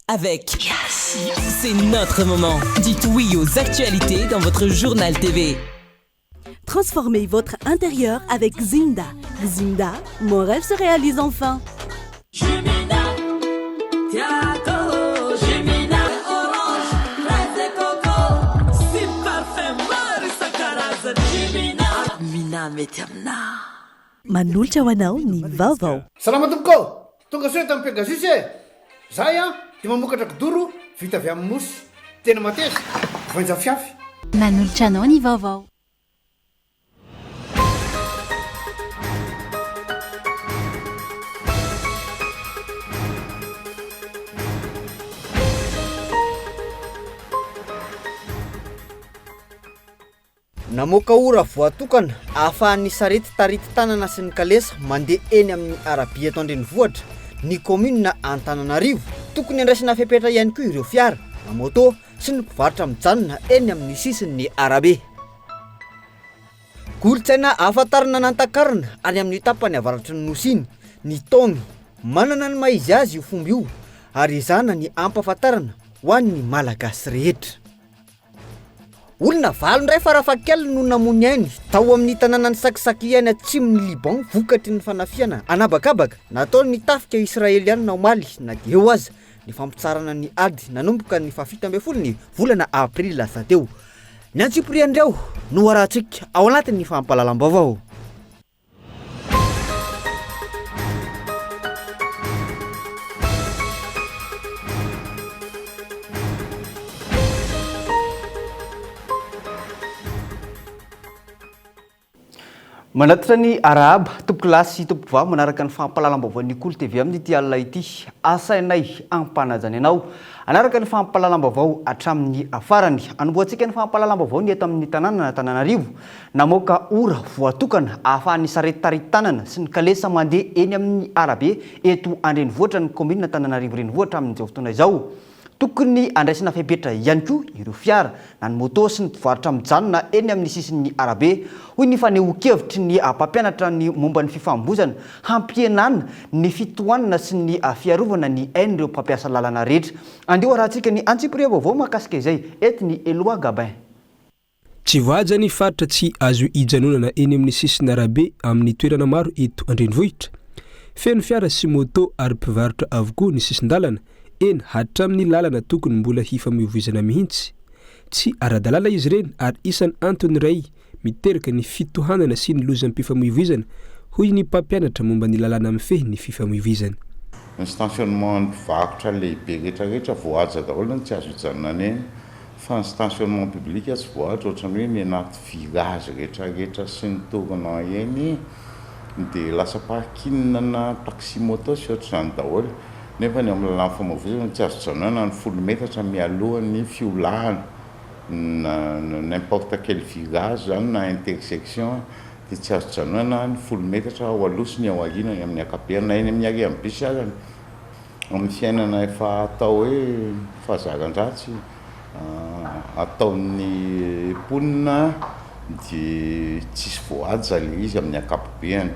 avec C'est notre moment. Dites oui aux actualités dans votre journal TV. Transformez votre intérieur avec Zinda. Zinda, mon rêve se réalise enfin. Manolotra ho anao ny vaovao. Salama tompoko, tonga soe tamin'ny Pegasus e. Zahay dia mamokatra kidoro vita avy amin'ny mosy. Tena mateza, voanja fiafy. Manolotra anao ny vaovao. Namoaka ora voatokana ahafahan'ny sarety tarity tanana sy ny kalesa mandeha eny amin'ny arabe eto Andrenivohitra, ny commune Antananarivo. Tokony andraisana fepetra ihany koa ireo fiara, na moto sy ny mpivarotra mijanona eny amin'ny sisin'ny arabe. Kolontsaina ahafantarana nantakarana any amin'ny tapany avaratry ny nosy iny, ny taono manana ny maizy azy io fomba io ary izana ny ampahafantarana ho an'ny malagasy rehetra. Olona valondray farafahakeliny no namony ainy tao amin'ny tanànan'ny Sakisaky any atsimon'ny Liban vokatry ny fanafiana anabakabaka nataony ny tafika Israeliana ao Mali na dia eo aza ny fampitsarana ny ady nanomboka ny 17 ny volana Aprila lasa teo. Ny Antsipriandreo no arahantsika ao anatin'ny fampahalalam-baovao. Manatitra ny arahaba tompo lasy sy tompo vavy manaraka ny fampahalalam-baovao ny Kolo TV amin'ny ity alina ity. Asainay ampanajany anao anaraka ny fampahalalam-baovao hatramin'ny afarany. Anomboantsika ny fampahalalam-baovao ny eto amin'ny tanàna Antananarivo. Namoaka ora voatokana ahafahan'ny sarety tarity tanana sy ny kalesa mandeha eny amin'ny arabe eto Andrenivohitra ny commune Antananarivo Renivohitra amin'izao fotoana izao. Tokony andraisana fepetra ihany koa ireo fiara na ny moto sy ny mpivarotra mijanona eny amin'ny sisin'ny arabe. Hoy ny fanehoan-kevitry ny mpampianatra ny momba ny fifambozana hampienana ny fitohanana sy ny fiarovana ny ain'ireo mpampiasa lalana rehetra. Andeho arahantsika ny Antsipriandreo vaovao mahakasika izay ety ny Eloa Gabin. Tsy voaja ny faritra tsy azo ijanonana eny amin'ny sisin'ny arabe amin'ny toerana maro eto Andrenivohitra. Feno fiara sy moto ary mpivarotra avokoa ny sisin-dalana. Eny hatramin'ny lalana tokony mbola hifamoivoizana mihitsy. Tsy ara-dalàna izy ireny ary isan'ny antony iray miteraka ny fitohanana sy ny lozan'ny fifamoivoizana, hoy ny mpampianatra momba ny lalàna mifehy ny fifamoivoizana. Ny stationnement mpivarotra lehibe rehetrarehetra voaja daholo tsy azo ijanonana eny, fa ny stationnement public tsy voaja ohatrany hoe ny anaty village rehetrarehetra sy ny torona eny dia lasa parking na taxi moto sy ohatr'izany daholo. Nefa ny amin'ny lalàna fifamoivoizana tsy azo ijanonana ny 10 metatra mialohan'ny fiolahana n'importe quel village zany na intersection dia tsy azo ijanonana ny 10 metatra ao alosiny ao aorianany amin'ny akabeany na eny amin'ny arian'ny bus azany. Amin'ny fiainana efa atao hoe fahazaran-dratsy ataon'ny mponina dia tsisy voaja le izy amin'ny akapobeany.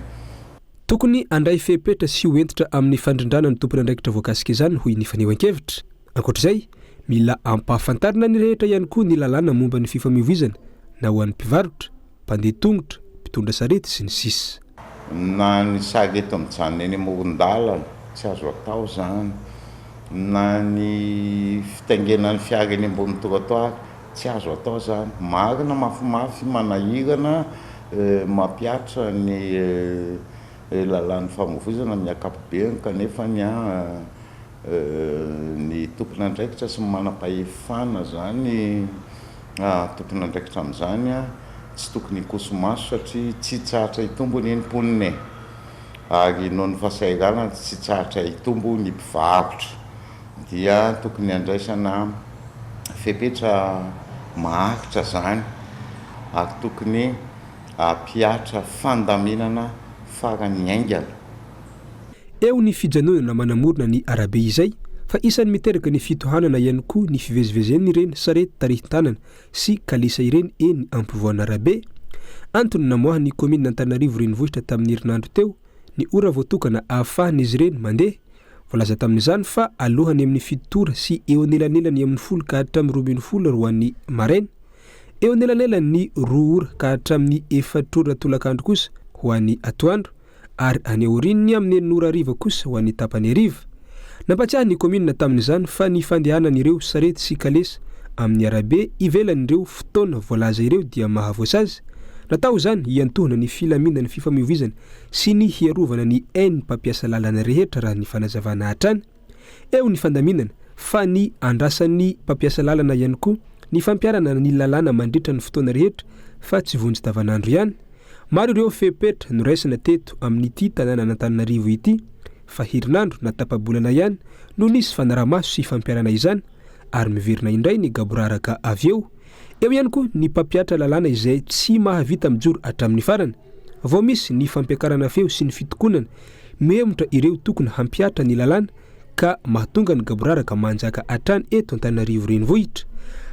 Tokony andray fepetra sy hoentitra amin'ny fandrindrana ny tompony andraikitra voakasika izany hoy ny fanehoan-kevitra. Ankoatr'izay, mila ampahafantarina ny rehetra ihany koa ny lalàna momba ny fifamoivoizana na ho an'ny mpivarotra, mpandeha tongotra, mpitondra sarety sy ny sisa. Na ny sarety mijanona eny amoron-dalana tsy azo atao zany, na ny fitaingenan'ny fiara eny ambony trottoir tsy azo atao zany. Marina mafimafy manahirana mampiatra ny lalàna fifamoivoizana amin'ny akapobeany kanefa ny tompony andraikitra sy manam-pahefana zany tompony andraikitra amin'izany tsy tokony hikoso-maso satria tsy tsahatra hitombo ny mponina ary noho ny fahasahiranana tsy tsahatra hitombo ny mpivarotra dia tokony andraisana fepetra maharitra zany ary tokony ampiatra fandaminana farany aingana. Eo ny fijanonana manamorona ny arabe izay fa isan'ny miteraka ny fitohanana ihany koa ny fivezivezen'ny ireny sarety tarihit-tanana sy kalesa ireny eny ampovoana arabe. Antony namoahany commune Antananarivo Renivohitra tamin'ny herinandro teo ny ora voatokana ahafahany izy ireny mandeha Volaza tamin'izany fa alohany amin'ny fitora sy eo anelanelany amin'ny 10 ka hatramin'ny 12 roan'ny maraina, eo anelanelany 2 ora ka hatramin'ny 4 ora tolakandro kosa ho an'ny atoandro, ary any aorininy amin'ny 9 ora hariva kosa ho an'ny tapany hariva. Nampatsiahy ny commune tamin'izany fa ny fandehanan'ireo sarety sy kalesa amin'ny arabe ivelan'ireo fotoana voalaza ireo dia mahavoasazy. Natao zany hiantohana ny filaminana ny fifamoivoizana sy ny hiarovana ny hainy mpampiasa lalana rehetra raha ny fanazavana hatrany. Eo ny fandaminana fa ny andrasan'ny mpampiasa lalana ihany koa ny fampiarana ny lalana mandritra ny fotoana rehetra fa tsy vonjy davanandro ihany. Maro ireo fepetra no raisina teto amin'ity tanàna n'Antananarivo ity, fa herinandro na tapabolana ihany no nisy fanaramaso sy fampiarana izany, ary miverina indray ny gaboraraka avy eo. Eo ihany koa ny mpampiatra lalàna izay tsy mahavita mijoro hatramin'ny farany. Vao misy ny fampiakarana feo sy ny fitokonana, mihemotra ireo tokony hampiatra ny lalàna ka mahatonga ny gaboraraka manjaka hatrany eto Antananarivo renivohitra.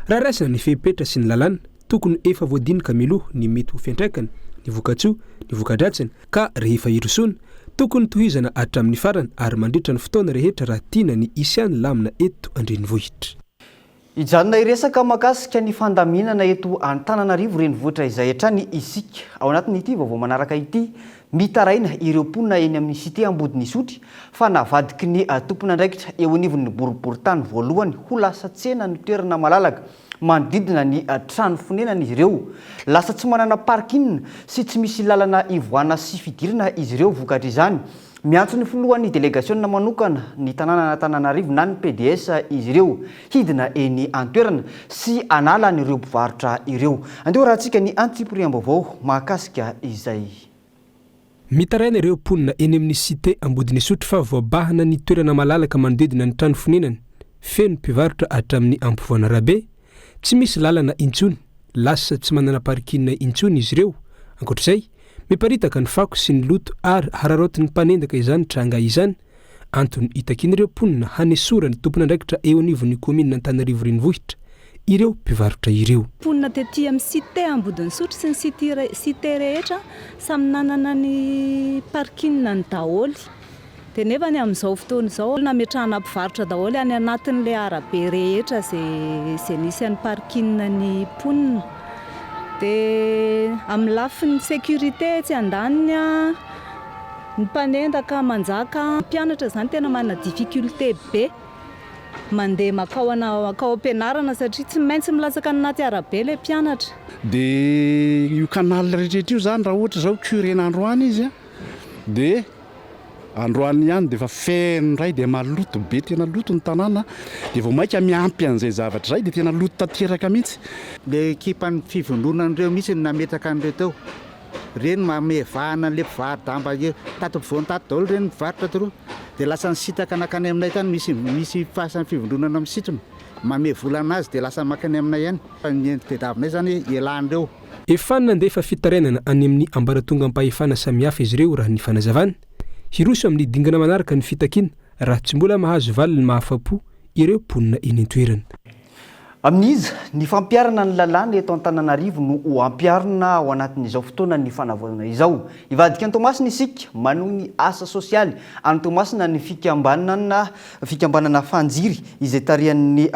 Raha raisina ny fepetra sy ny lalàna, tokony efa voadinika miloha ny mety ho fiantraikana, ny vokatsoa, ny vokadratsina, ka rehefa irosona tokony tohizana hatramin'ny farany ary mandritra ny fotoana rehetra raha tiana ny isiany lamina eto andrenivohitra. Ijanona iresaka makasika ny fandaminana eto Antananarivo renivohitra izay hatrany isika. Ao anatin'ity vaovao manaraka ity, mitaraina ireo mponina eny amin'ny cité Ambodinisotry fa navadiky ny tompon'andraikitra eo anivon'ny boriboritany voalohany ho lasa tsena ny toerana malalaka manodidina ny trano fonenana izy ireo. Lasa tsy manana parking sy tsy misy lalana ivoana sy fidirana izy ireo vokatra izany. Miantso ny filohan'ny délégation manokana ny tanàna Antananarivo na ny PDS izy ireo hidina eny antoerana sy anala n'ireo mpivarotra ireo. Andeo rahantsika ny antsipiriam-baovao mahakasika izay. Mitaraina ireo mponina eny amin'ny cité Ambodinisotry fa voabahana ny toerana malalaka manodidina ny trano fonenany, feno mpivarotra hatramin'ny ampovoana arabe. Tsy misy lalana intsony, lasa tsy manana parking intsony izy ireo. Ankoatr'izay, miparitaka ny fako sy ny loto ary hararotin'ny mpanendaka izany tranga izany. Antony itakin'ireo mponina hanesora ny tompon'andraikitra eo anivon'ny commune Antananarivo renivohitra ireo mpivarotra ireo. Mponina tetỳ amin'ny cité Ambodinisotry sy ny cité rehetra samy nanana ny parking ny daholo. Dia nefa ny amin'izao fotoana izao nametrahana mpivarotra daholo any anatin'ilay arabe rehetra izay nisy any parking ny mponina. Dia amin'ny lafin'ny sécurité tsy andaniny ny mpanendaka manjaka mpianatra zany tena manana difficulté be mandeha makao am-pianarana satria tsy maintsy milatsaka anaty arabe ilay mpianatra. Dia io canal rehetra io zany raha ohatra zao curena Androany izy dia Androany ihany dia efa feno ray dia maloto be, tena loto ny tanàna. Dia vao maika miampy an'izay zavatra izay dia tena loto tanteraka mihitsy. Le ekipan'ny fivondronan'ireo mihitsy nametraka an'ireo teo. Reny mamevahana an'ilay mpivarotra damba tato mpivoany tato daholo reny mivarotra toroa. Dia lasa nisitaka nakany aminay tany misy fasan'ny fivondronana amin'ny sitrony. Mame volana azy dia lasa makany aminay ihany. Fa ny tediavinay zany ilan'ireo. Efa nandefa fitarainana any amin'ny ambaratonga ampahefana samihafa izy ireo raha ny fanazavana. Hiroso amin'ny dingana manaraka ny fitakiana raha tsy mbola mahazo valiny mahafapo ireo mponina eny an-toerana. Amin'iza ny fampiarana ny lalàna eto Antananarivo no ho ampiarina ao anatin'izao fotoana ny fanavoazana izao. Ivadika Tomasina isika manohy ny asa sosialy any Tomasina ny fikambanana fanjiry izay tarihan'ny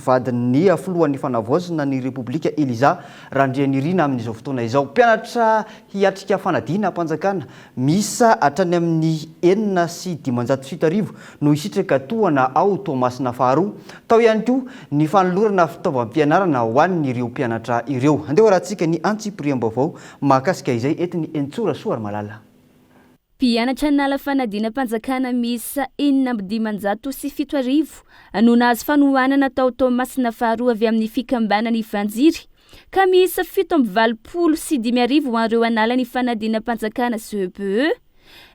vadin'ny filohan'ny fanavoazana ny Repoblika Eliza Randrianirina amin'izao fotoana izao. Mpianatra hiatrika fanadina mpanjakana misa hatrany amin'ny 4 sy 507 no hisitraka tohana ao Tomasina faharoa. Tao ihany koa ny fanolorana fitaovam-pianarana ho an'ireo mpianatra ireo. Andeha rahantsika ny antsipiriam-baovao mahakasika izay entiny Entsora Soarmalala. Mpianatra nala fanadina mpanjakana misa 500 sy 700 no nahazo fanohanana tao Tomasina faharoa avy amin'ny fikambanany Fanjiry. Ka misa 720 sy 500 ho an'ireo anala ny fanadina mpanjakana CPE.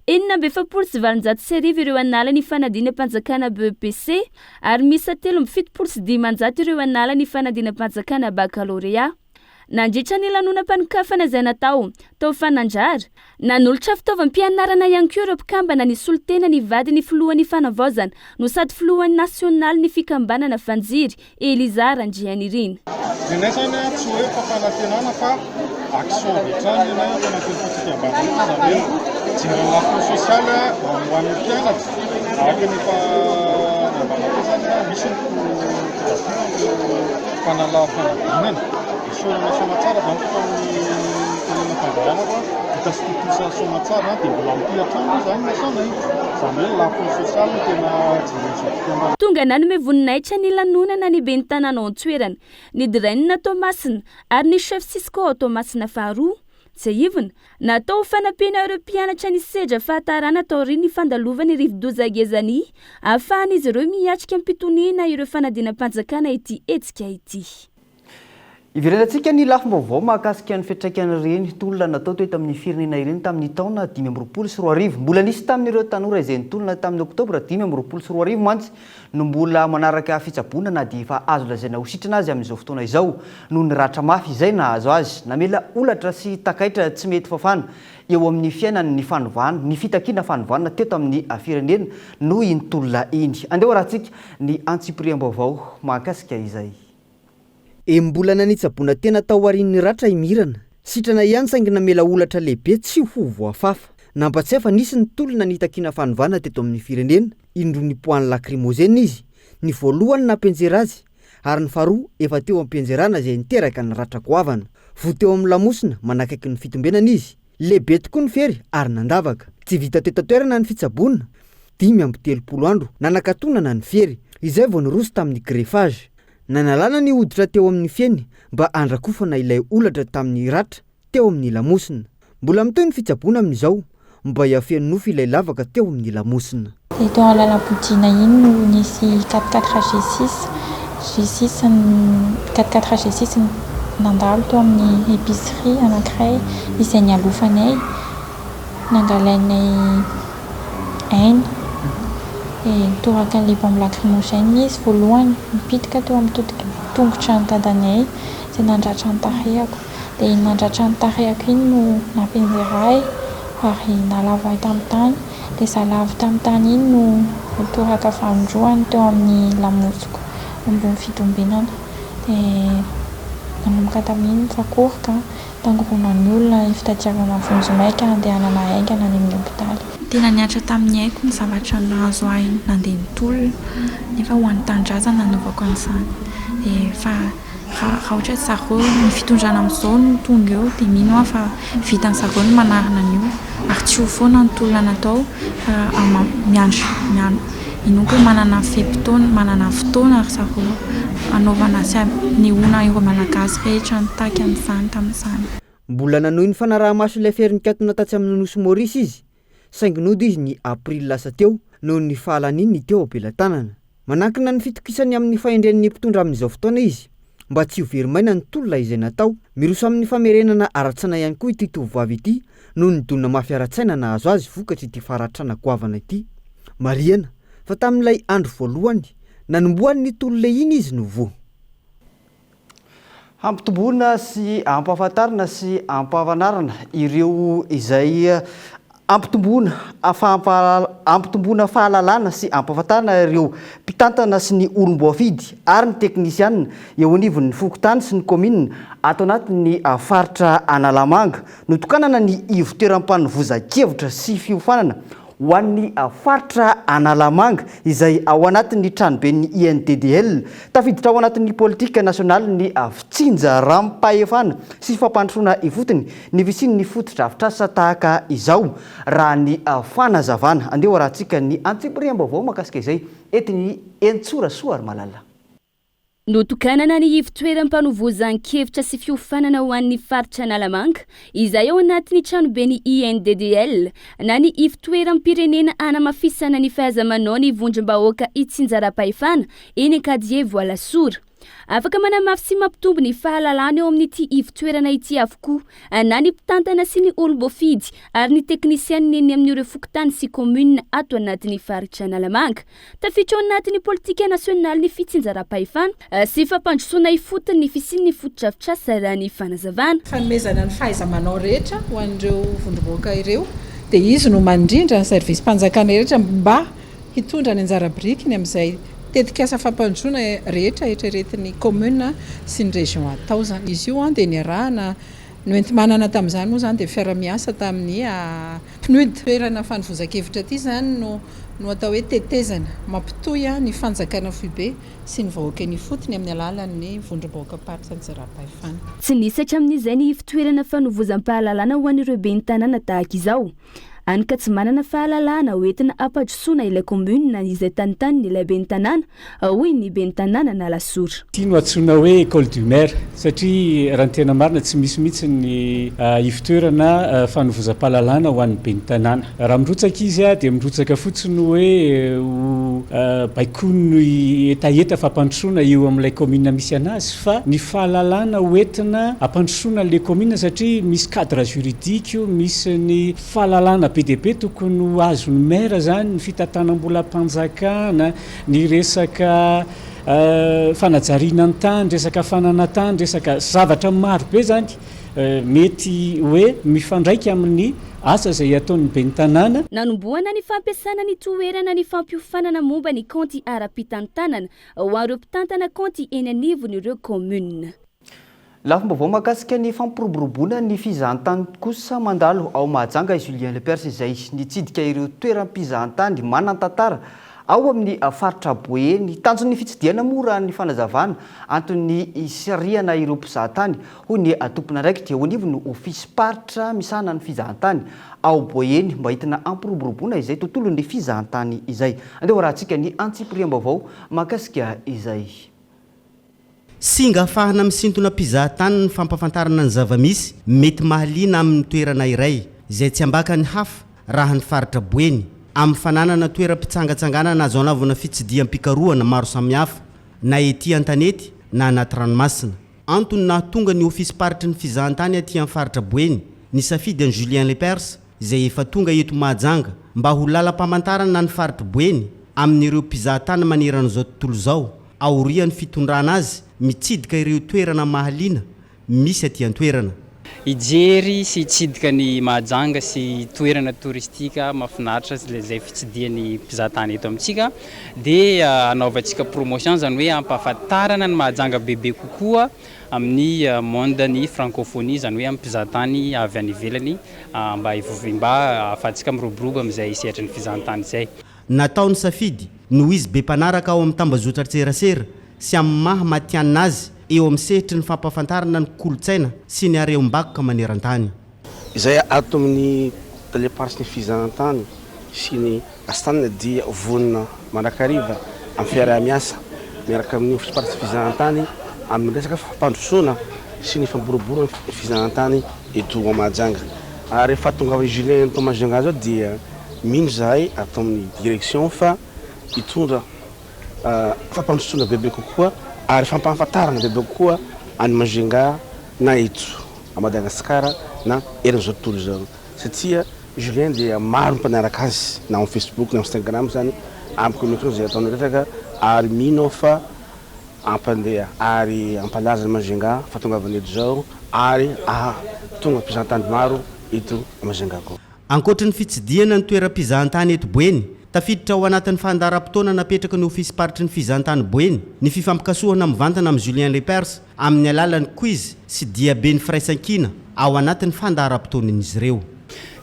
720 sy 500 ireo anala ny fanadina mpanjakana BEPC ary misa 370 sy 500 ireo anala ny fanadina mpanjakana baccalauréat. Nandritra ny lanonam-panokafana izay natao tao Fanandrara, nanolotra fitaovam-pianarana ihany koa ireo mpikambana ny solitena ny vady ny filohan'ny fanavaozana no sady filohan'ny nasionaly ny fikambanana Fanjiry Eliza Randrianirina. Dinay zany tsy hoe fampanatenana fa action vitrany ianay tena fikambanana zany jirana afo sosialy ho an'ny mpianatra araka nefa ambanako zany misy fanala fanadinana sorana somatsara zany fa ny fandarana fa vita stitusa somatsara dia mbola mpihatrano zany masanay zany hoe lafo sosial no tena jirezotoana tonga nanome voninahitra ny lanonana ny ben'ny tanàna Antoerana ny dirainina Tomasina ary ny chef Cisco Tomasina faharoa tsy ivona natao fanampiana ireo mpianatra ny sedra fahatarana taorian'ny fandalovany rivodoza gezany ahafahan'izy ireo miatrika ampitoniana ireo fanadinam-panjakana ity etsika ity. Iverenantsika ny lafim-baovao mahakasika ny fiantraikana ireny tolona natao toy tamin'ny firenena ireny tamin'ny taona 2024 mbola nisy tamin'ireo tanora izay nitolona tamin'ny oktobra 2024 mantsy no mbola manaraka fitsaboana na dia efa azo lazaina ho sitrana azy amin'izao fotoana izao noho ny ratra mafy izay nahazo azy namela olatra sy takaitra tsy mety fafana eo amin'ny fiainany ny fanovana ny fitakiana fanovana teto amin'ny firenena noho iny tolona iny. Andeha rahantsika ny antsipriam-baovao mahakasika izay. Mbola nanitsaboana tena tao arin'ny ratra imirana sitrana ihany saingy namela olatra lehibe tsy ho voafafa nampatsiahy fa nisy ny tolona nitakina fanovana teto amin'ny firenena indro ny poany lacrymogène izy ny voalohany nampienjera azy ary ny faharoa efa teo ampienjerana izay niteraka ny ratra goavana vo teo amin'ny lamosina manakaiky ny fitombenana izy lehibe tokoa ny fery ary nandavaka tsy vita tetatoerana ny fitsaboana 5 andro nanakatonana ny fery izay vao niroso tamin'ny greffage nanalana ny hoditra teo amin'ny fieny mba andrakofana ilay olatra tamin'ny ratra teo amin'ny lamosina mbola mitoy ny fitsaboana amin'izao mba hiafen'ny nofo ilay lavaka teo amin'ny lamosina. Teo alalam-podina iny no nisy 44 G6 44 G6 nandalo teo amin'ny épicerie anankiray izay nialofanay nangalainay aina toraka ny bombe lacrymogène izy voalohany mipitika teo amin'ny tongotra ny dadanay izay nandratra ny tarehako dia nandratra ny tarehako iny no nampienjeray ary nalava tamin'ny tany dia zalavy tamin'ny tany iny no toraka fandroany teo amin'ny lamosiko ambony fitombenana dia nanomboka tamin'iny fakoroka tangorona ny olona fitadiavana vonjomaika andehanana aingana any amin'ny hôpitaly. Tena niatra tamin'ny haiko ny zavatra nahazo ahy nandeha nitolona nefa ho an'ny tanindrazana nanaovako an'izany dia fa raha ohatra zareo ny fitondrana amin'izao no tonga eo dia mino aho fa vitan'ny zareo ny manarina an'io ary tsy ho foana ny tolona natao miandro inoko manana fepitaona manana fotoana ary zareo anaovana azy ny ona ireo malagasy rehetra nitaky an'izany tamin'izany. Mbola nanohy ny fanaraha-maso ilay ferinykatona tatsy amin'ny nosy Maurice izy saingy nody izy ny aprily lasa teo noho ny fahalaniny teo Ampelantanana. Manankina ny fitokisany amin'ny fahendren'ny mpitondra amin'izao fotoana izy mba tsy ho verimaina ny tolona izay natao miroso amin'ny famerenana aratsana ihany koa ity tovovavy ity noho ny donna mafy aratsaina nahazo azy vokatry ity faratrana goavana ity. Mariana fa tamin'ilay andro voalohany nanomboany ny tolona iny izy no voa. Ampitomboana sy ampahafantarana sy ampahavanarana ireo izay ampitomboana fahalalana sy ampahafantarana ireo mpitantana sy ny olom-boafidy ary ny teknisianina eo anivon'ny fokontany sy ny komina ato anatin'ny faritra Analamanga notokanana ny ivotoeram-panovoza-kevitra sy fiofanana ho an'ny faritra Analamanga izay ao anatin'ny tranoben'ny INDDL tafiditra ao anatin'ny politika nasionaly ny fitsinja rampahefana sy fampandrosoana ivotiny ny visin'ny fotodrafitrasa tahaka izao raha ny fanazavana. Andeha rahantsika ny antsipriam-baovao makasika izay etiny Entsorasoa ary Malala. Notokanana ny ivotoeram-panovozankevitra sy fiofanana ho an'ny faritra Analamanga izay ao anatin'ny tranoben'ny INDDL na ny ivotoeram-pirenena anamafisana ny fahaiza-manao ny vondrom-bahoaka itsinjaram-pahefana eny Ankadie Voalasora. Afaka manamafy sy mampitombo ny fahalalana eo amin'ity ivotoerana ity avokoa na ny mpitantana sy ny olom-boafidy ary ny teknisianina eny amin'ireo fokontany sy komina ato anatin'ny faritra Analamanga. Tafiditra ao anatin'ny politika nasionaly ny fitsinjaram-pahefana sy fampandrosoana ifotony ny fisian'ny fotodrafitrasa raha ny fanazavana. Fanomezana ny fahaiza-manao rehetra ho an'ireo vondrom-bahoaka ireo dia izy no mandrindra ny servisy-mpanjakana rehetra mba hitondra ny anjara-birikiny amin'izay tetikasa fampandrosoana rehetra eritreretin'ny komuna sy ny région atao zany. Izy io dia niarahana no enti-manana tamin'izany moa zany dia fiara-miasa tamin'ny PNUD toerana fanovozan-kevitra ity zany no no atao hoe tetezana mampitoy ny fanjakana foibe sy ny vahoaka ny fotony amin'ny alalan'ny vondrom-bahoaka paritra ny Jarahampahefana. Tsy nisy hatramin'izay ny fitoerana fanovozam-pahalalana ho an'ireo ben'ny tanàna tahaka izao. Any ka tsy manana fahalalana hoentina ampandrosoana ilay commune izay tanitaniny ilay ben'ny tanàna hoy ny ben'ny tanàna na lasora. Tia no antsoina hoe école du maire satria raha ny tena marina tsy misy mihitsy ny ifitoerana fanovozam-pahalalana ho an'ny ben'ny tanàna. Raha mirotsaka izy dia mirotsaka fotsiny hoe baikony etaeta fampandrosoana eo amin'ilay commune misy anazy fa ny fahalalana hoentina ampandrosoana ilay commune satria misy cadre juridique, misy ny fahalalana PDP tokony ho azony maire zany ny fitantanam-bola ampanjakana, ny resaka fanajariana ny tany, resaka fananatany, resaka zavatra maro be zany mety hoe mifandraika amin'ny asa izay ataon'ny ben'ny tanàna. Nanomboana ny fampiasana ny toerana ny fampiofanana momba ny konty ara-pitantanana ho an'ireo mpitantana konty eny anivon'ireo commune. Lafim-baovao mahakasika ny fampiroboroboana ny fizahan-tany kosa mandalo ao Mahajanga Julien Lepers izay nitsidika ireo toeram-pizahan-tany manan-tantara ao amin'ny faritra Boe. Ny tanjon'ny fitsidiana moa ny fanazavana antony isariana ireo mpizahan-tany hoy ny tompona raiky dia ho anivony ofisy paritra misahana ny fizahan-tany ao Boeny mba hitina ampiroboroboana izay tontolon'ny fizahan-tany izay. Andeha rahantsika ny antsipiriam-baovao mahakasika izay. Singa ahafahana misintona mpizahan-tany ny fampafantarana ny zava-misy mety mahaliana amin'ny toerana iray izay tsy ambaka ny hafa raha ny faritra Boeny amin'ny fananana toeram-pitsangatsanganana azo anavona fitsidiam-pikarohana maro samihafa na ety an-tanety na anaty ranomasina. Antony nahatonga ny ofisy paritry ny fizahan-tany aty amin'ny faritra Boeny ny safidy an'i Julien Lepers izay efa tonga eto Mahajanga mba ho lalam-pamantarana ny faritra Boeny amin'ireo mpizahan-tany maneran'izao tontolo izao aorian'ny fitondrana azy mitsidika ireo toerana mahaliana misy aty an-toerana. Ijery sy hitsidika ny Mahajanga sy toerana touristika mahafinaritra izay fitsidian'ny mpizahan-tany eto amintsika dia anaovantsika promotion zany hoe ampahafantarana ny Mahajanga bebe kokoa amin'ny monde ny francophonie zany hoe amin'ny mpizahan-tany avy any ivelany mba ahafahantsika miroborobo amin'izay sehatra ny fizahan-tany izay. Nataony safidy no izy be mpanaraka ao amin'ny tambazotra tserasera sy amin'ny maha matianina azy eo amin'ny sehitry ny fampafantarana ny kolotsaina sy ny areo-mbakoka maneran-tany. Izay ato amin'ny teleparitry ny fizahan-tany sy ny astanana dia vonona manakariva amin'ny fiaraha-miasa miaraka amin'ny ofisy paritry fizahan-tany amin'ny resaka fampandrosoana sy ny famboroboro ny fizahan-tany eto Mahajanga. Ary rehefa tonga Julien Mahajanga zao dia mino zahay atao amin'ny direction fa hitondra fampandrosoana bebe kokoa ary fampahafantarana bebe kokoa any Mahajanga na eto a Madagasikara na eran'izao tontolo izao satria Julien dia maro mpanaraka azy na amin'ny Facebook na Instagram zany amin'ny communication zay ataony resaka ary mino fa ampandeha ary ampalaza Mahajanga fa tonga avy eto zao ary tonga mpizahan-tany maro eto Mahajanga koa. Ankoatra ny fitsidiana ny toeram-pizahan-tany eto Boeny, tafiditra ao anatin'ny fandaharam-potoana napetraka ny ofisy paritry ny fizahan-tany Boeny ny fifampikasohana mivantana amin'ny Julien Lepers amin'ny alalan'ny quiz sy diabeny firaisan-kina ao anatin'ny fandaharam-potoan'izy ireo.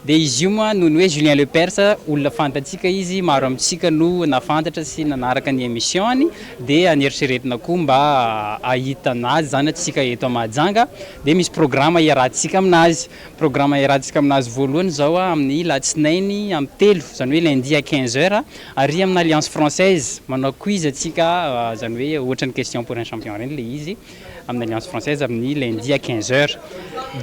Dia izy io moa noho ny hoe Julien Lepers olona fantatsika izy maro amintsika no nafantatra sy nanaraka ny émissiony dia aneritreretina koa mba ahita anazy zany atsika eto Mahajanga dia misy programme iarahantsika aminazy. Programme iarahantsika aminazy voalohany zao amin'ny latsinainy amin'ny 3 zany hoe lundi à 15h ary amin'ny Alliance Française manao quiz atsika zany hoe ohatran'ny question pour un champion reny le izy amin'ny Alliance Française amin'ny lundi à 15h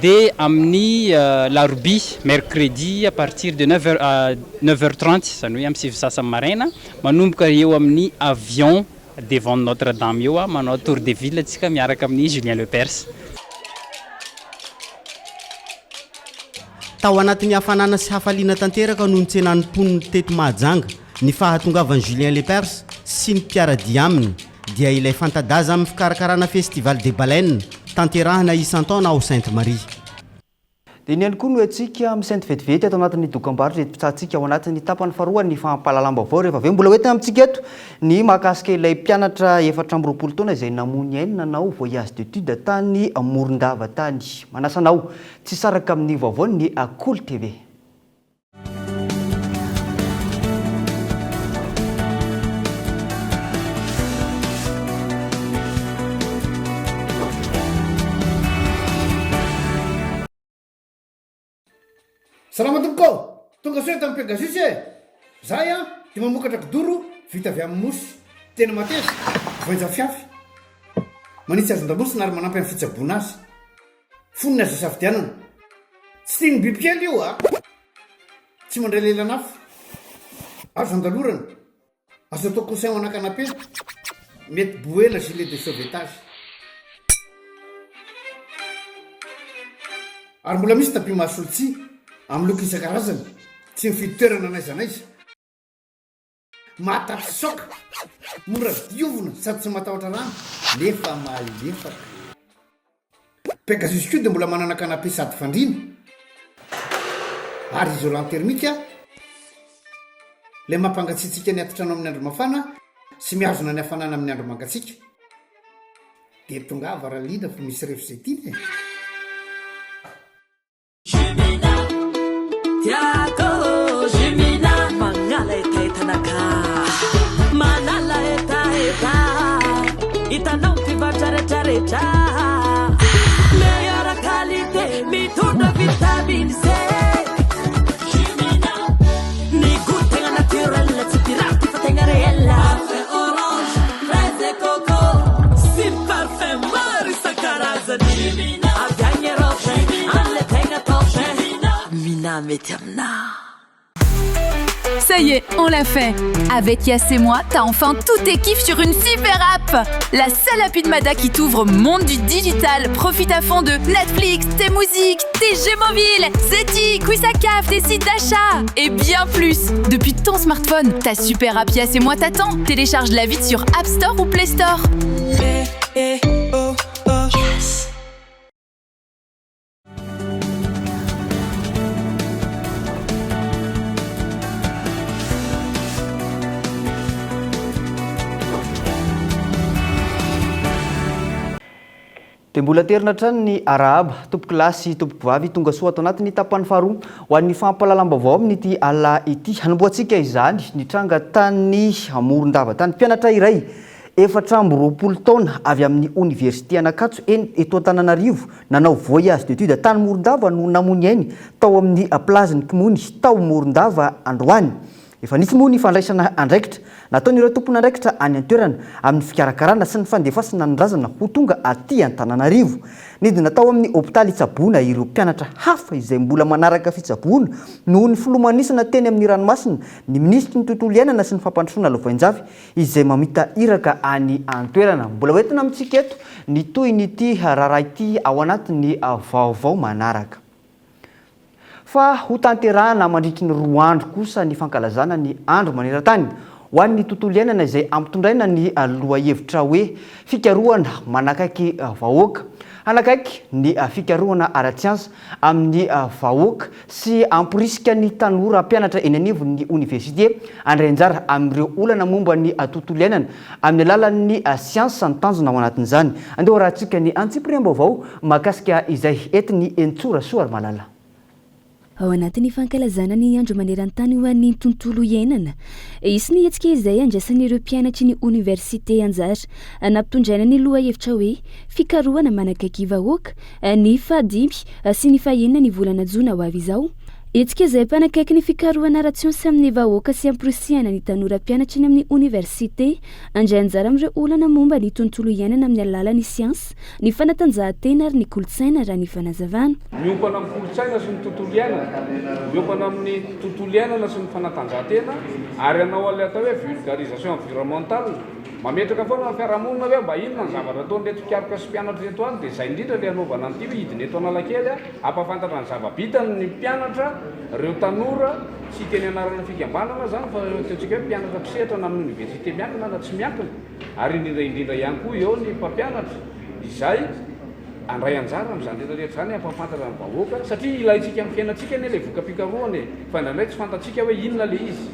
dia amin'ny larobia mercredi à partir de 9h à 9h30 zany hoe amin'ny 7 maraina manomboka eo amin'ny avion devant Notre-Dame eo manao tour de ville atsika miaraka amin'ny Julien Lepers. Tao anatin'ny hafanana sy hafaliana tanteraka noho ny tsenan'ny mponiny teto Mahajanga ny fahatongavan'i Julien Lepers sy ny mpiaradia aminy dia ilay fantadaza amin'ny fikarakarana festival des baleines tanterahana isan-taona ao Sainte-Marie. Dia ny ihany koa no antsika amin'ny Sainte vetivety ato anatin'ny dokam-barotra hetipitsantsika ao anatin'ny tapany faharoa ny fampahalalam-baovao rehefa avy mbola hoentina amintsika eto ny mahakasika ilay mpianatra 420 taona izay namony ainy nanao voyage d'étude tany Morondava tany. Manasanao tsy saraka amin'ny vaovao ny Cool TV. salama tompoko tonga soe tamin'ny Pegasus e zahay a dia mamokatra kodoro vita avy amin'ny mosy tena mateza voenja fiafy manitsy azon-damosina ary manampy amin'ny fitsaboana azy fonony azo safidianana tsy tia ny bibikely io a tsy mandray lelanafo azo andalorana azo atao coussin manankanapena mety boela gilet de sauvetage ary mbola misy tapis masolotsi amin'ny loko isan-karazany tsy mifidy toerana n'aiza n'aiza matatsy soka mora diovina sady tsy matahotra rano nefa malefaka Pegasus koa dia mbola manana canapé sady fandriana ary isolant thermique ilay mampangatsiatsika ny atotrano amin'ny andro mafana sy mihazona ny hafanana amin'ny andro mangatsiaka dia tonga varaliana fa misy refzetiny Tiago Jimina mangala etaetanaka manala etaeta itanao mpivatraretraretra meilleure qualité mitondra vitamine C Jimina ny goût-tegna naturel tsy pirate fa tegna réel café orange fraise et coco sy parfum maro isan-karazany Jimina avy roche amle tegna torche Mina mety amina. Ça y est, on l'a fait. Avec Yass et moi, t'as enfin tous tes kiffs sur une super app. La seule appli de Mada qui t'ouvre au monde du digital. Profite à fond de Netflix, tes musiques, tes jeux mobiles, Zeti, Quizzacaf, tes sites d'achat et bien plus. Depuis ton smartphone, ta super app Yass et moi t'attend. Télécharge-la vite sur App Store ou Play Store. Yes. dia mbola terina trany ny arahaba tompoko lasy tompoko vavy tonga soa ato anatin'ny tapany faharoa ho an'ny fampalalam-baovao amin'ity ala ity hanomboantsika izany nitranga tany Morondava tany mpianatra iray 420 taona avy amin'ny université Ankatso eny eto Antananarivo nanao voyage d'étude tany Morondava no namony ainy tao amin'ny plaziny Kimony tao Morondava androany efa nisy moa ny fandraisana andraikitra nataon'ireo tompony andraikitra any an-toerana amin'ny fikarakarana sy ny fandefasana ny razana ho tonga aty Antananarivo nidina tao amin'ny hôpitaly Itsaboana ireo mpianatra hafa izay mbola manaraka fitsaboana noho ny filomanisana teny amin'ny ranomasina ny ministry ny tontolo iainana sy ny fampandrosoana lovainjavy izay mamita iraka any an-toerana mbola hoentina amintsika eto ny toy nyty raharaha ity ao anatin'ny vaovao manaraka fa ho tanterahana mandritry ny 2 andro kosa ny fankalazana ny andro maneran-tany ho an'ny tontolo iainana izay ampitondraina ny lohahevitra hoe fikarohana manakaiky vahoaka anakaiky ny fikarohana ara-tsiansa amin'ny vahoaka sy ampirisika ny tanora mpianatra eny anivon'ny université andray-anjara amin'ireo olana momba ny tontolo iainana amin'ny alalan'ny siansa ny tanjona ao anatin'izany andeha rahantsika ny antsipirim-baovao mahakasika izay entiny Entsora Soary Malala. Ao anatin'ny fankalazana ny andro maneran-tany ho an'ny tontolo iainana isy ny hetsika izay andraisan'ireo mpianatry ny université anjara nampitondraina ny lohahevitra hoe fikarohana manakaiky vahoaka ny fahadimy sy ny fahaenina ny volana jona ho avy izao hetsika izay mpanakaiky ny fikarohana ara-tsiansa amin'ny vahoaka sy ampirisihana ny tanora mpianatry ny amin'ny université andray anjara amin'ireo olana momba ny tontolo iainana amin'ny alalan'ny siansa ny fanatanjahantena ary ny kolotsaina raha ny fanazavana miompana amin'ny kolotsaina sy ny tontolo iainana miompana amin'ny tontolo iainana sy ny fanatanjahantena ary anao ilay atao hoe vulgarisation environnementale mametraka foana ny fiarahamonina hoe mba inona ny zavatra ataony reto mpikaroka sy mpianatra reto any dia izay indrindra le anaovana an'ity hoe hidiny eto Analakely ampafantatra ny zava-bitany ny mpianatra reo tanora sy teny anarana fikambanana zany fa teotsika hoe mpianatra mpisehatra na amin'ny université miankina na tsy miankina ary indrindra ihany koa eo ny mpampianatra izay andray anjara amin'izany rehetrarehetra zany ampafantatra ny vahoaka satria ilayntsika amin'ny fiainantsika anie ilay voka-pikarohana fa indraindray tsy fantatsika hoe inona le izy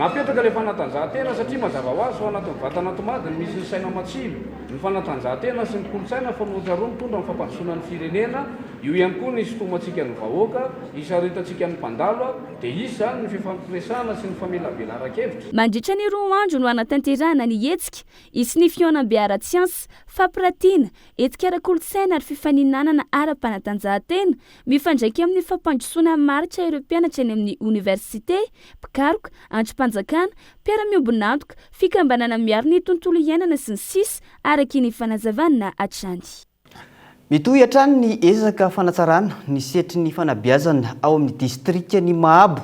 mapetraka le fanatanjahantena satria mazava ho azy ho anatin'ny vatana tomadiny misy ny saina matsilo ny fanatanjahantena sy ny kolotsaina fa nohatra roa mitondra ny fampandrosoana ny firenena io ihany koa ny sotomatsika ny vahoaka isaritatsika ny mpandalo dia izy zany ny fifampiresahana sy ny famelabelara-kevitra. Mandritra ny roa andro no anatanterahana ny hetsika isy ny fioanam-be ara-tsiansy fampiratiana etika ara-kolotsaina ary fifaninanana ara-panatanjahantena mifandraiky amin'ny fampandrosoana maritra ireo mpianatra eny amin'ny université pikaroka antrim-panjakana mpiara-miombonantoka fikambanana miaro ny tontolo iainana sy ny sisa araky ny fanazavana hatrany. Mitohy hatrany ny ezaka fanatsarana ny setry ny fanabeazana ao amin'ny distrika ny Mahabo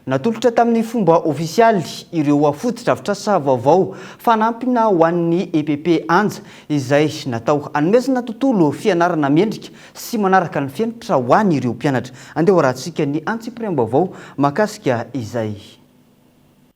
natolotra tamin'ny fomba ofisialy ireo afotitra vaovao fanampina ho an'ny EPP anja izay natao hanomezana tontolo fianarana mendrika sy manaraka ny fianatra ho an'ny ireo mpianatra. Andeha rahantsika ny antsipriam-baovao makasika izay.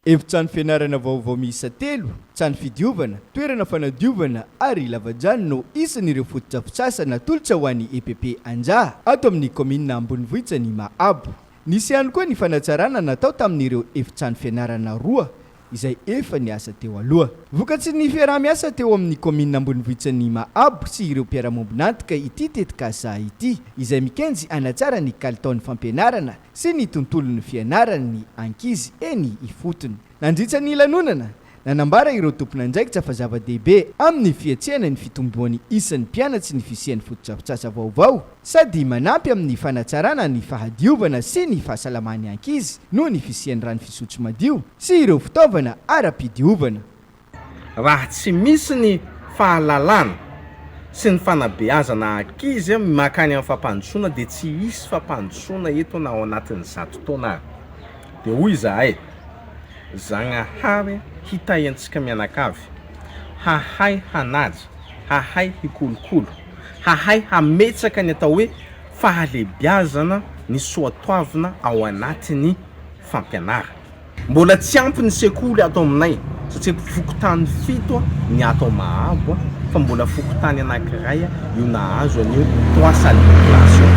Efitrano fianarana vaovao miisa 3, trano fidiovana, toerana fanadiovana ary lavajano no isan'ireo fototra natolotra ho an'ny EPP anja ato amin'ny komina Ambonivohitra ny Mahabo. Nisy ihany koa ny fanatsarana natao tamin'ireo efitrano fianarana 2 izay efa niasa teo aloha. Vokatry ny fiarah-miasa teo amin'ny komina Ambonivohitra ny Mahabo sy ireo mpiara-miombonantoka ity tetikasa ity izay mikenjy anatsara ny kalitaon'ny fampianarana sy ny tontolon'ny fianaran'ny ankizy eny ifotony. Nandritra ny lanonana nanambara ireo tompon'andraikitra fa zava-dehibe amin'ny fiatsehana ny fitomboan'ny isan'ny mpianatry ny fisian'ny fototra vaovao sady manampy amin'ny fanatsarana ny fahadiovana sy ny fahasalaman'ny ankizy noho ny fisian'ny rano fisotro madio sy ireo fitaovana ara-pidiovana. Raha tsy misy ny fahalalana sy ny fanabeazana ankizy makany amin'ny fampandrosoana dia tsy hisy fampandrosoana eto na ao anatin'ny 100 taona. Dia hoy izahay Zagnahary hitaentsika mianakavy, hahay hanajy, hahay hikolokolo, hahay hametsaka ny atao hoe fahalebiazana ny soatoavina ao anatin'ny fampianara. Mbola tsy ampy ny sekoly ato aminay satria fokotany 7 ny ato Mahabo fa mbola fokotany anankiray io nahazo an'io 3 salles de classe.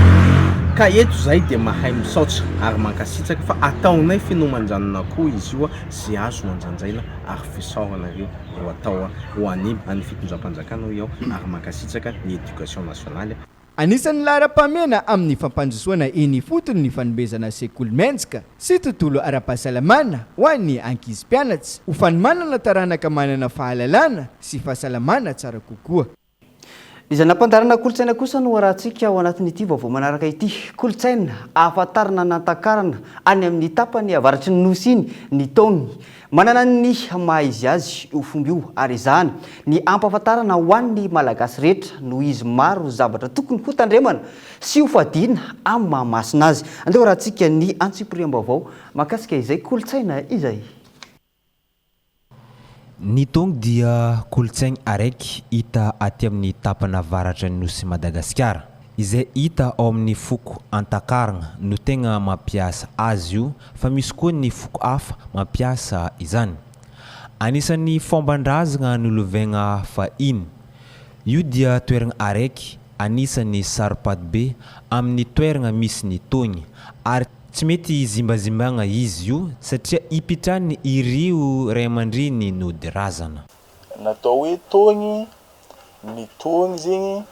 Ka eto zay dia mahay misaotra ary mankasitraka fa ataonay finomanjanona koa izy io sy azo manjanjaina ary fisaoranareo ho atao ho any fitondram-panjakana io ary mankasitraka ny éducation nationale. Anisan'ny lara-pamena amin'ny fampandrosoana eny fotony ny fanomezana sekoly mentsika sy tontolo ara-pahasalamana ho an'ny ankizy mpianatra ho fanomanana taranaka manana fahalalana sy fahasalamana tsara kokoa. Izay nampandarana kolotsaina kosa no arahantsika ao anatin'ity vaovao manaraka ity. Kolotsaina ahafantarana nantakarana any amin'ny tapany avaratry ny nosy iny ny taony manana ny mahaizy azy io fomba io ary izany ny ampahafantarana ho an'ny malagasy rehetra no izy maro zavatra tokony ho tandremana sy ho fadina amin'ny mahamasina azy. Andeha rahantsika ny antsipriam-baovao makasika izay kolotsaina izay. Ny taony dia kolotsaina araiky hita aty amin'ny tapana avaratra ny nosy Madagasikara izay hita ao amin'ny foko antakarana no tegna mampiasa azy io fa misy koa ny foko hafa mampiasa izany. Anisan'ny fomban-drazana nolovaigna fahiny. Io dia toerana araiky anisan'ny saropady be amin'ny toerana misy ny taony ary tsy mety zimbazimbagna izy io satria hipitrany ireo ray aman-dreny nody razana. Natao hoe taony, ny taony zegny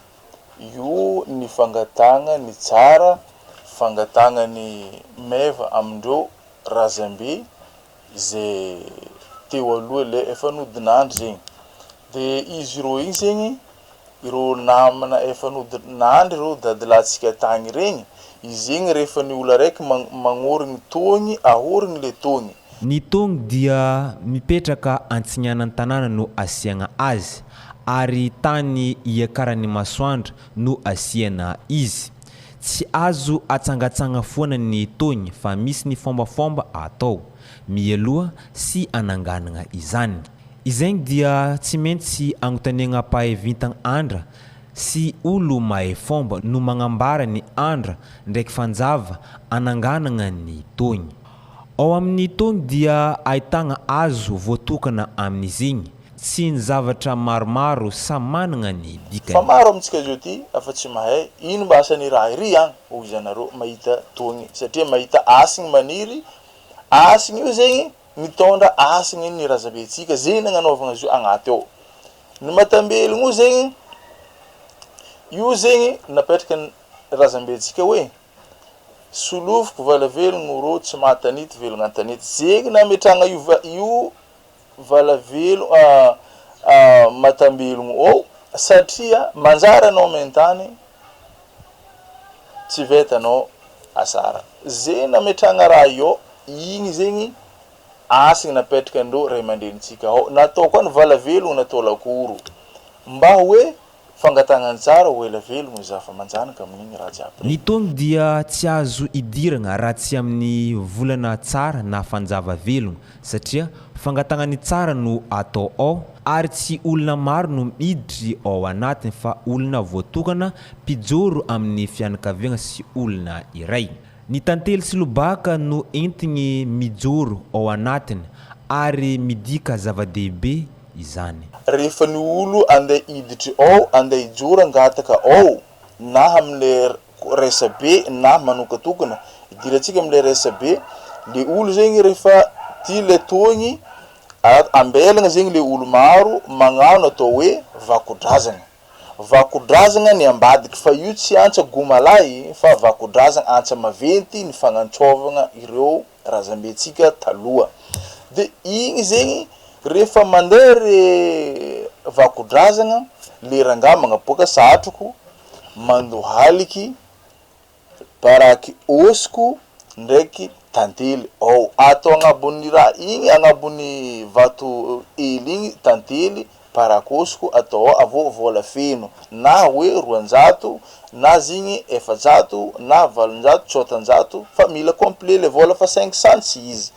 io ny fangatagna ny tsara, fangatagna ny meva amindreo razambe izay teo aloha le efa nodinandro zegny. Dia izy ireo igny zegny ireo namana efa nodinandro ireo dadilatsika tagny regny. Izy igny rehefa ny olo araiky magnorigny taony ahorigny le taony. Ny taony dia mipetraka antsignanan tanàna no asiagna azy ary tany iakarany masoandro no asiana izy. Tsy azo atsangatsanga foana ny taony fa misy ny fombafomba atao mialoha sy ananganana izany. Izany dia tsy maintsy agnontaniagna mpahavintana andra sy olo mahay fomba no magnambara ny andra ndraiky fanjava ananganana ny taony. Ao amin'ny taony dia ahitagna hazo voatokana amin'izy igny sy ny zavatra maromaro samy manana ny dikany. Fa maro amintsika zao ty afa tsy mahay ino mba asan'ny raha iry agny hoy zanareo mahita taony satria mahita asigny maniry. Asigny io zegny mitondra asiny ny razabetsika zegny nagnanaovagna izy io agnaty ao. Ny matambelogno zegny io zegny napetraka ny razambetsika hoe soloviko vala velogno rô tsy mahatanity velogno antanity zegny nametrahagna io vala velogno matambelogno ao satria manjary anao mentany tsy vetanao asara zegny nametrahagna raha io igny zegny asiny napetraka andreo ray aman-drenitsika ao natao koa ny vala velogno natao lakoro mba hoe fangatagnan tsara ho ela velogno izy afa manjanaka amin'igny raha jiaby. Ny taogno dia tsy azo idiragna raha tsy amin'ny volana tsara na fanjava velogno satria fangatagna tsara no atao ao ary tsy olona maro no miditry ao anatiny fa olona voatokana mpijoro amin'ny fianakaviagna sy olona iray. Ny tantely sy lobaka no entigny mijoro ao anatiny ary midika zava-dehibe izany. Rehefa ny olo andeha iditry ao andeha ijoro angataka ao na amile resabe na manokatokana idirantsika amile resabe le olo zegny rehefa ty le togny ambelagna zegny le olo maro magnano atao hoe vakodrazagna ny ambadiky fa io tsy antsa gomalay fa vakodrazagna antsa maventy ny fagnantsovagna ireo razambetsika taloha de igny zegny rehefa mandeha re vakodrazagna le ranga magnaboaka satroko mandohaliky baraky osiko ndraiky tantely ao atao agnabon'ny raha igny agnabon'ny vato ely igny tantely parakosiko atao avô vola feno na hoe 200 na zigny 400 na 700 600 fa mila complet le vola fa 500 tsy izy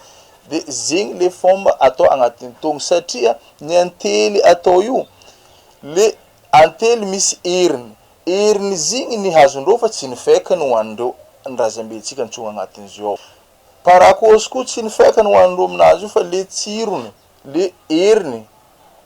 de zegny le fomba atao agnatin'ny togno satria ny antely atao io le antely misy heriny zigny ny hazondreo fa tsy nifekany hoandreo ny razambetsika antsogna agnatin'izy ao. Parakosiko tsy nifekany hoandreo aminazy io fa le tsirony le heriny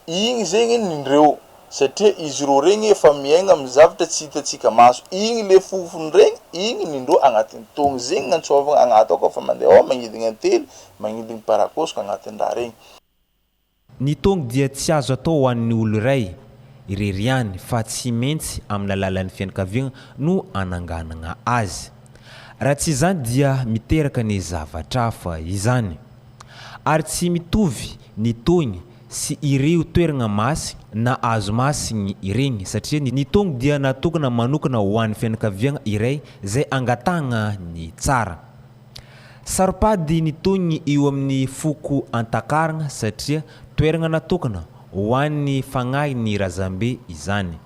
igny zegny nindreo satria izy ro regny efa miaigna amin'ny zavatra tsy hitatsika maso igny le fofony regny igny nindreo agnatin'ny togno zegny nantsovagna agnaty ao kofa mandeha ao magnidigny antely magnidigny parakosiko agnatin'ny raha regny. Ny togno dia tsy azo atao ho an'ny olo iray ireriany fa tsy maintsy amin'ny alalan'ny fianakaviagna no ananganagna azy. Raha tsy izany dia miteraka ny zavatra hafa izany ary tsy mitovy ny togny sy ireo toeragna masy na azo masigny iregny satria ny togno dia natokana manokana ho an'ny fianakaviagna iray zay angatagna ny tsara. Saropady ny togny eo amin'ny foko antakaragna satria toeragna natokana ho an'ny fagnahy ny razambe izany.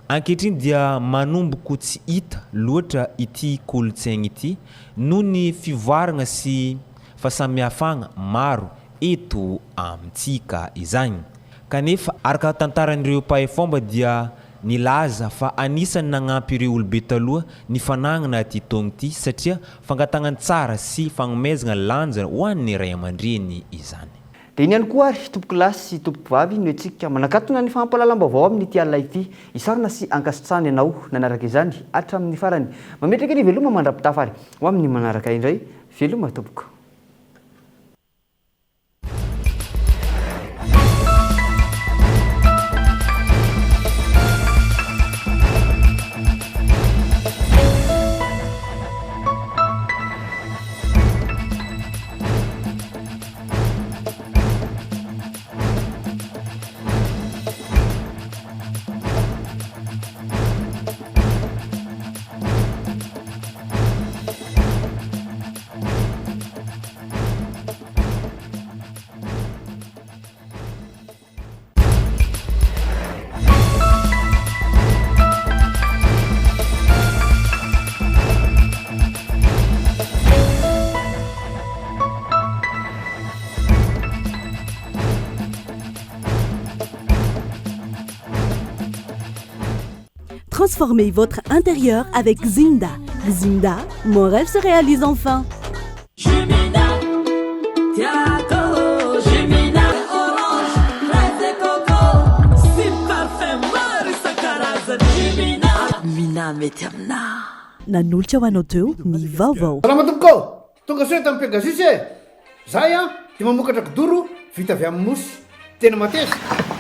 Ankehitriny dia manomboko tsy hita loatra ity kolontsaigny ity noho ny fivoaragna sy fahasamihafagna maro eto amintsika izany. Kanefa araka tantaran'ireo mpahay fomba dia nilaza fa anisany nagnampy ireo olobe taloha ny fanagnana ty togno ty satria fangatagna tsara sy fagnomezagna lanja ho an'ny ray aman-dreny izany. Dia iny ihany koa ary tompoko lahy sy tompoko vavy no antsika manakatona ny fampahalalam-baovao amin'ny alina ity isarona sy ankasitrahany ianao nanaraka izany hatramin'ny farany. Mametraka ny veloma mandrapitafa ary ho amin'ny manaraka indray veloma tompoko. Transformez votre intérieur avec Zinda. Zinda, mon rêve se réalise enfin. Jumina, Tiago, Jumina, orange, fraise et coco, si parfum Marisa Caraza, Jumina, Mina Meterna. Nanolotra ho anao teo ny vaovao. Salama tompoko, tonga soa tamin'ny Pegasus e. Zay dia mamokatra kodoro vita avy amin'ny mosy tena mateza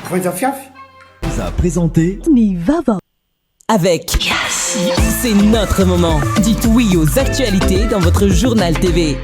voanja fiafy. A présenté Nivava. Avec c'est notre moment. Dites oui aux actualités dans votre journal TV.